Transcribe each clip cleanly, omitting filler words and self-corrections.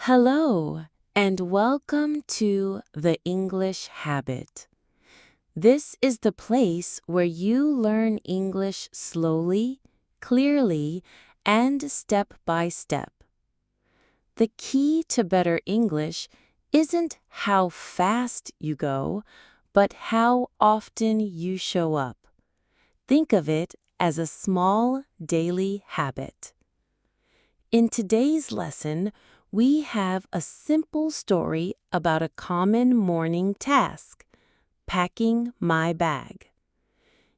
Hello, and welcome to The English Habit. This is the place where you learn English slowly, clearly, and step by step. The key to better English isn't how fast you go, but how often you show up. Think of it as a small daily habit. In today's lesson, we have a simple story about a common morning task, packing my bag.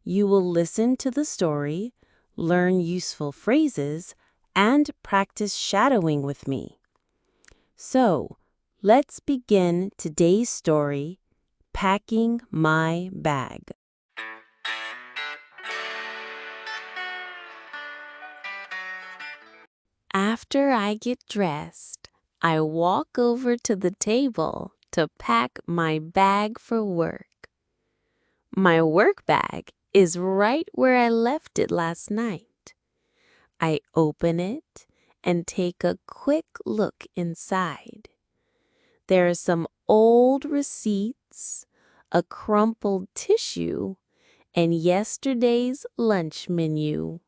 You will listen to the story, learn useful phrases, and practice shadowing with me. So, let's begin today's story, Packing My Bag. After I get dressed, I walk over to the table to pack my bag for work. My work bag is right where I left it last night. I open it and take a quick look inside. There are some old receipts, a crumpled tissue, and yesterday's lunch menu.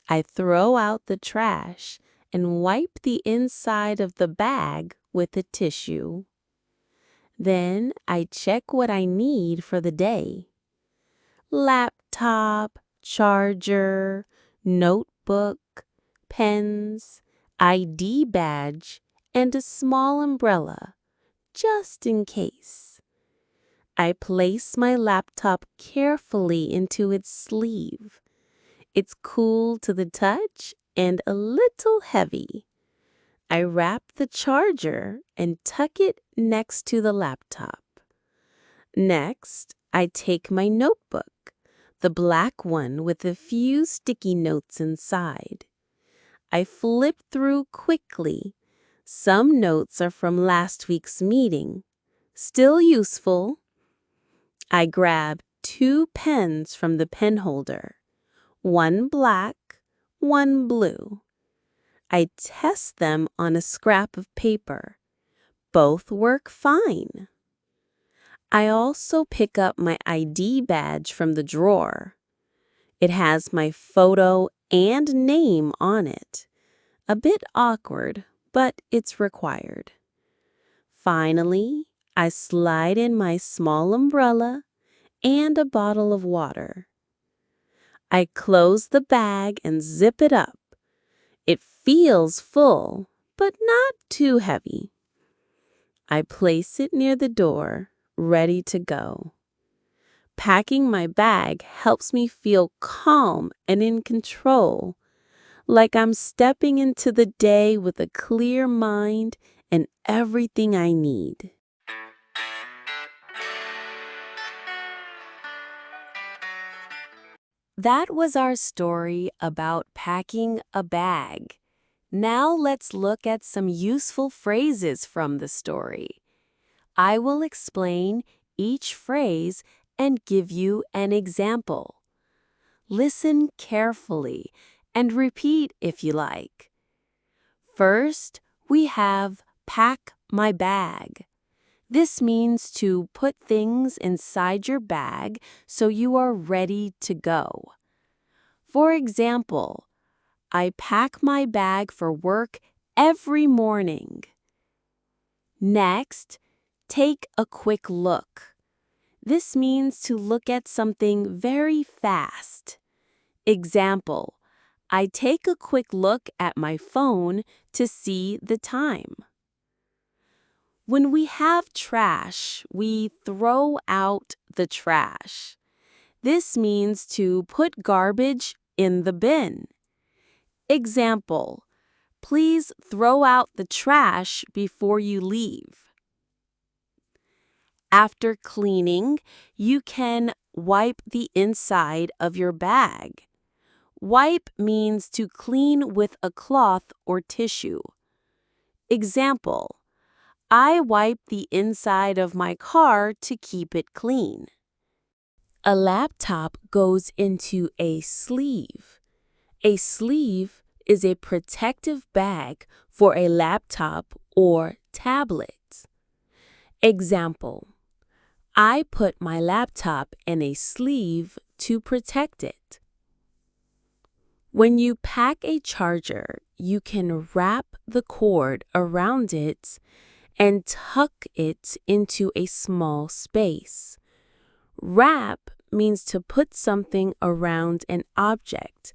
I throw out the trash and wipe the inside of the bag with a tissue. Then I check what I need for the day. Laptop, charger, notebook, pens, ID badge, and a small umbrella, just in case. I place my laptop carefully into its sleeve. It's cool to the touch and a little heavy. I wrap the charger and tuck it next to the laptop. Next, I take my notebook, the black one with a few sticky notes inside. I flip through quickly. Some notes are from last week's meeting. Still useful. I grab 2 pens from the pen holder. One black, one blue. I test them on a scrap of paper. Both work fine. I also pick up my ID badge from the drawer. It has my photo and name on it. A bit awkward, but it's required. Finally, I slide in my small umbrella and a bottle of water. I close the bag and zip it up. It feels full, but not too heavy. I place it near the door, ready to go. Packing my bag helps me feel calm and in control, like I'm stepping into the day with a clear mind and everything I need. That was our story about packing a bag. Now let's look at some useful phrases from the story. I will explain each phrase and give you an example. Listen carefully and repeat if you like. First, we have pack my bag. This means to put things inside your bag so you are ready to go. For example, I pack my bag for work every morning. Next, take a quick look. This means to look at something very fast. Example, I take a quick look at my phone to see the time. When we have trash, we throw out the trash. This means to put garbage in the bin. Example, please throw out the trash before you leave. After cleaning, you can wipe the inside of your bag. Wipe means to clean with a cloth or tissue. Example, I wipe the inside of my car to keep it clean. A laptop goes into a sleeve. A sleeve is a protective bag for a laptop or tablet. Example: I put my laptop in a sleeve to protect it. When you pack a charger, you can wrap the cord around it and tuck it into a small space. Wrap means to put something around an object,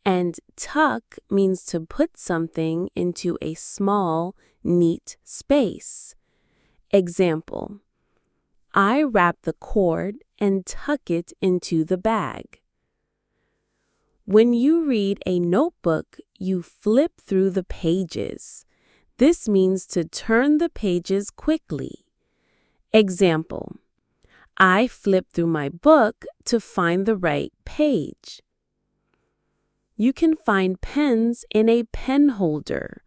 and tuck means to put something into a small, neat space. Example: I wrap the cord and tuck it into the bag. When you read a notebook, you flip through the pages. This means to turn the pages quickly. Example: I flip through my book to find the right page. You can find pens in a pen holder.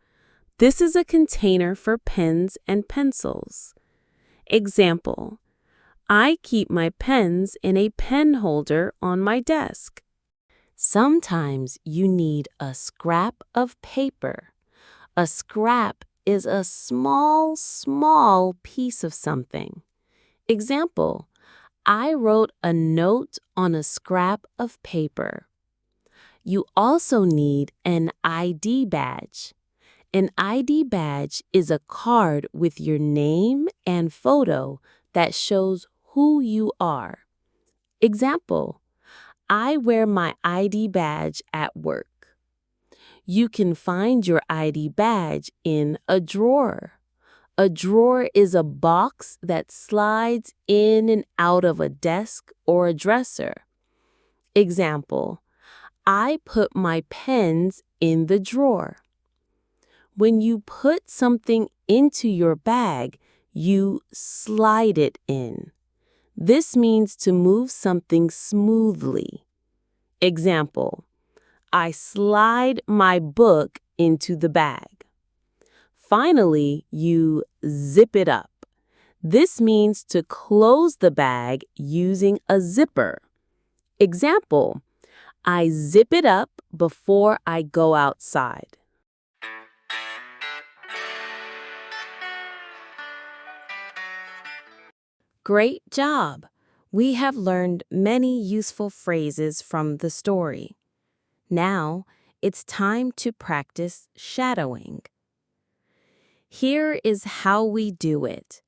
This is a container for pens and pencils. Example: I keep my pens in a pen holder on my desk. Sometimes you need a scrap of paper. A scrap is a small piece of something. Example: I wrote a note on a scrap of paper. You also need an ID badge. An ID badge is a card with your name and photo that shows who you are. Example: I wear my ID badge at work. You can find your ID badge in a drawer. A drawer is a box that slides in and out of a desk or a dresser. Example: I put my pens in the drawer. When you put something into your bag, you slide it in. This means to move something smoothly. Example: I slide my book into the bag. Finally, you zip it up. This means to close the bag using a zipper. Example: I zip it up before I go outside. Great job! We have learned many useful phrases from the story. Now, it's time to practice shadowing. Here is how we do it.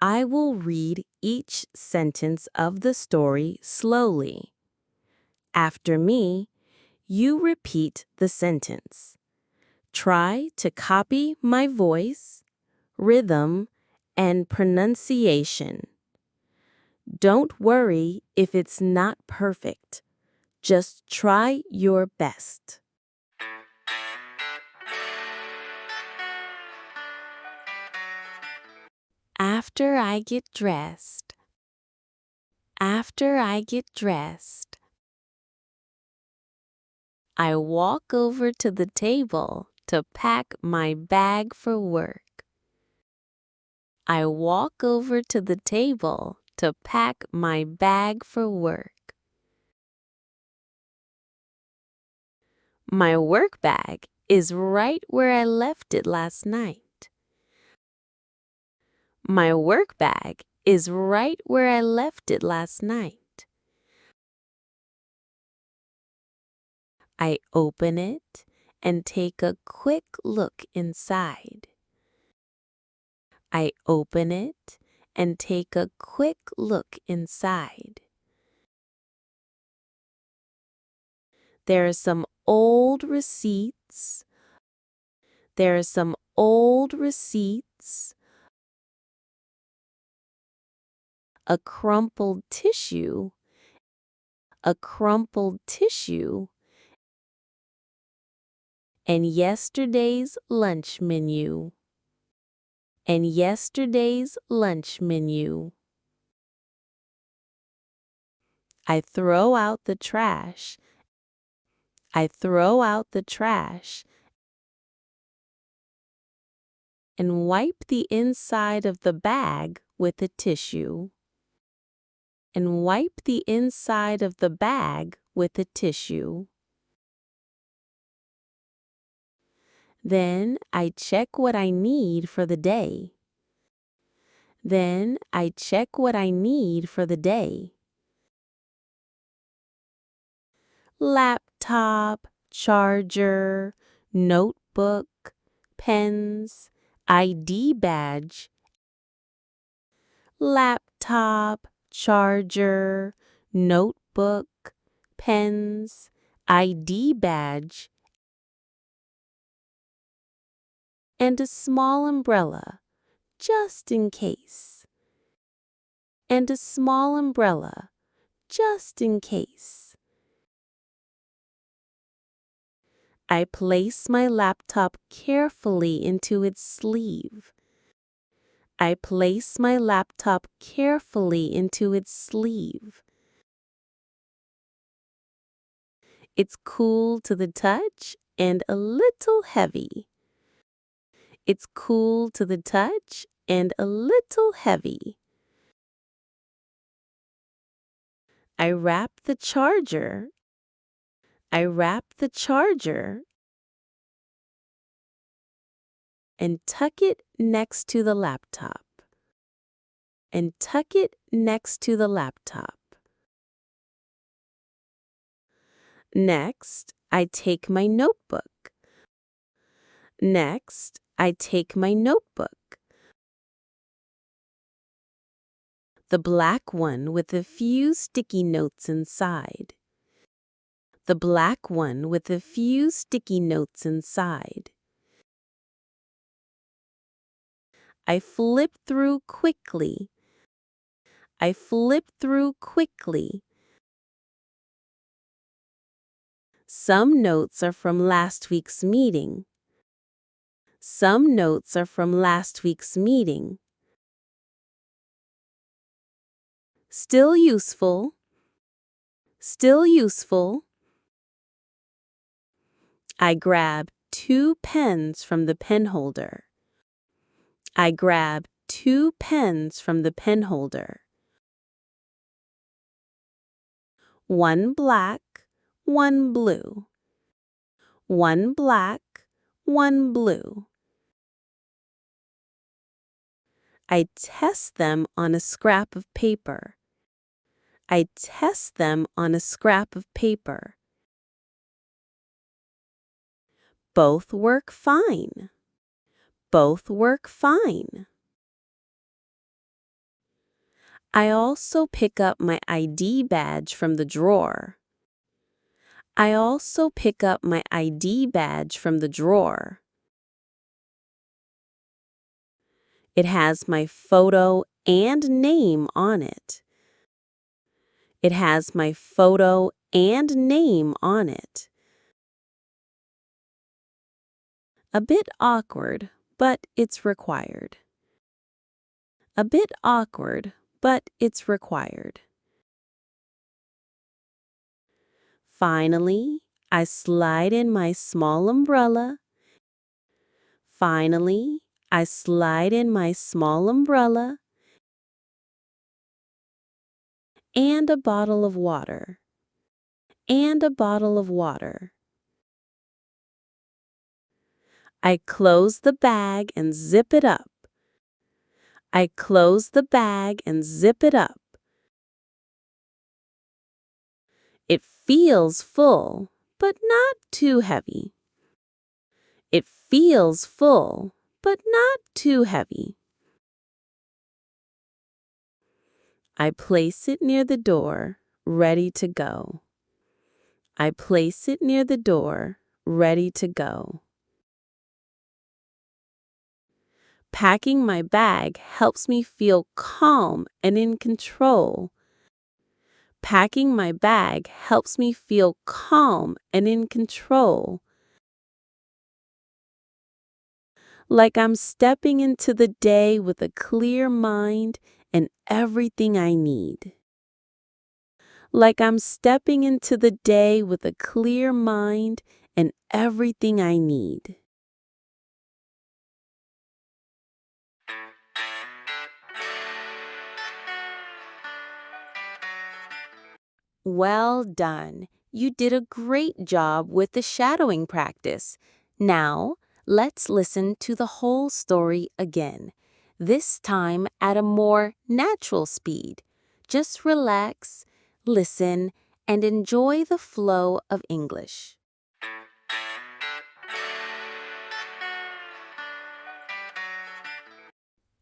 I will read each sentence of the story slowly. After me, you repeat the sentence. Try to copy my voice, rhythm, and pronunciation. Don't worry if it's not perfect. Just try your best. After I get dressed. After I get dressed. I walk over to the table to pack my bag for work. I walk over to the table to pack my bag for work. My work bag is right where I left it last night. My work bag is right where I left it last night. I open it and take a quick look inside. I open it and take a quick look inside. There are some old receipts. There are some old receipts. A crumpled tissue. A crumpled tissue. And yesterday's lunch menu. And yesterday's lunch menu. I throw out the trash. I throw out the trash and wipe the inside of the bag with a tissue. And wipe the inside of the bag with a tissue. Then I check what I need for the day. Then I check what I need for the day. Laptop, charger, notebook, pens, ID badge. Laptop, charger, notebook, pens, ID badge, and a small umbrella, just in case. And a small umbrella, just in case. I place my laptop carefully into its sleeve. I place my laptop carefully into its sleeve. It's cool to the touch and a little heavy. It's cool to the touch and a little heavy. I wrap the charger. I wrap the charger and tuck it next to the laptop. And tuck it next to the laptop. Next, I take my notebook. Next, I take my notebook. The black one with a few sticky notes inside. The black one with a few sticky notes inside. I flip through quickly. I flip through quickly. Some notes are from last week's meeting. Some notes are from last week's meeting. Still useful. Still useful. I grab 2 pens from the pen holder. I grab 2 pens from the pen holder. One black, one blue. One black, one blue. I test them on a scrap of paper. I test them on a scrap of paper. Both work fine. Both work fine. I also pick up my ID badge from the drawer. I also pick up my ID badge from the drawer. It has my photo and name on it. It has my photo and name on it. A bit awkward, but it's required. A bit awkward, but it's required. Finally, I slide in my small umbrella. Finally, I slide in my small umbrella and a bottle of water. And a bottle of water. I close the bag and zip it up. I close the bag and zip it up. It feels full, but not too heavy. It feels full, but not too heavy. I place it near the door, ready to go. I place it near the door, ready to go. Packing my bag helps me feel calm and in control. Packing my bag helps me feel calm and in control. Like I'm stepping into the day with a clear mind and everything I need. Like I'm stepping into the day with a clear mind and everything I need. Well done. You did a great job with the shadowing practice. Now, Let's listen to the whole story again, this time at a more natural speed. Just relax, listen, and enjoy the flow of English.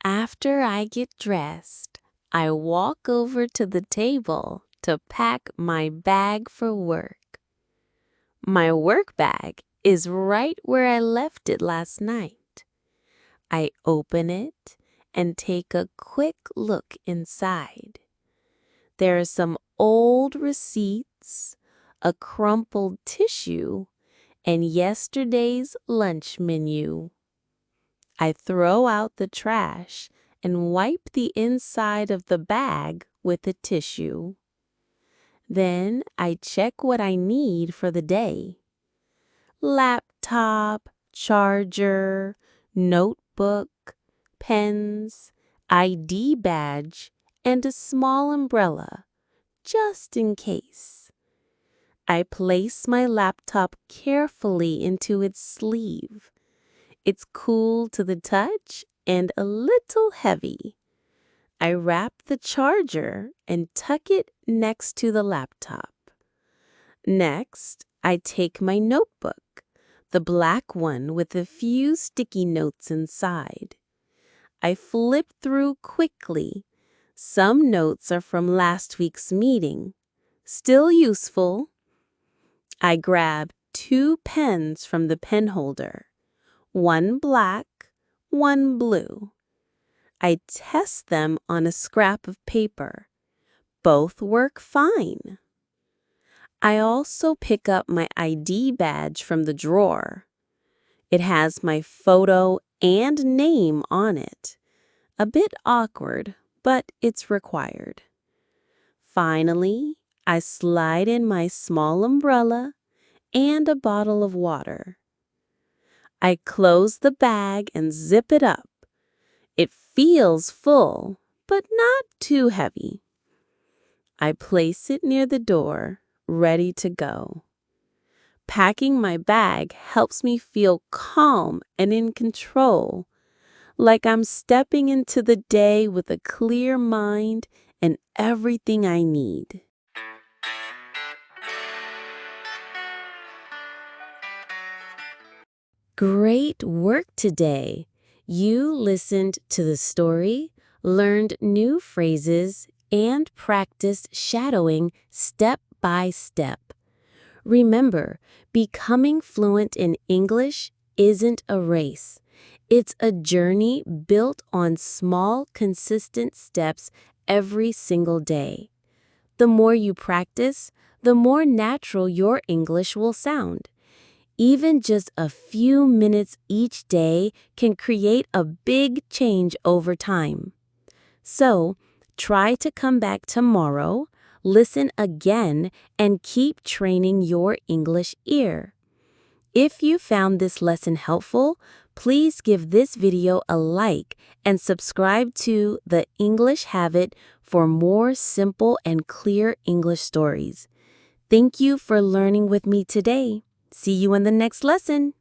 After I get dressed, I walk over to the table to pack my bag for work. My work bag is right where I left it last night. I open it and take a quick look inside. There are some old receipts, a crumpled tissue, and yesterday's lunch menu. I throw out the trash and wipe the inside of the bag with a tissue. Then I check what I need for the day. Laptop, charger, notebook, pens, ID badge, and a small umbrella, just in case. I place my laptop carefully into its sleeve. It's cool to the touch and a little heavy. I wrap the charger and tuck it next to the laptop. Next, I take my notebook, the black one with a few sticky notes inside. I flip through quickly. Some notes are from last week's meeting. Still useful. I grab 2 pens from the pen holder. One black, one blue. I test them on a scrap of paper. Both work fine. I also pick up my ID badge from the drawer. It has my photo and name on it. A bit awkward, but it's required. Finally, I slide in my small umbrella and a bottle of water. I close the bag and zip it up. It feels full, but not too heavy. I place it near the door, ready to go. Packing my bag helps me feel calm and in control, like I'm stepping into the day with a clear mind and everything I need. Great work today! You listened to the story, learned new phrases, and practiced shadowing step by step. Remember, becoming fluent in English isn't a race. It's a journey built on small, consistent steps every single day. The more you practice, the more natural your English will sound. Even just a few minutes each day can create a big change over time. So, try to come back tomorrow, listen again, and keep training your English ear. If you found this lesson helpful, please give this video a like and subscribe to The English Habit for more simple and clear English stories. Thank you for learning with me today. See you in the next lesson.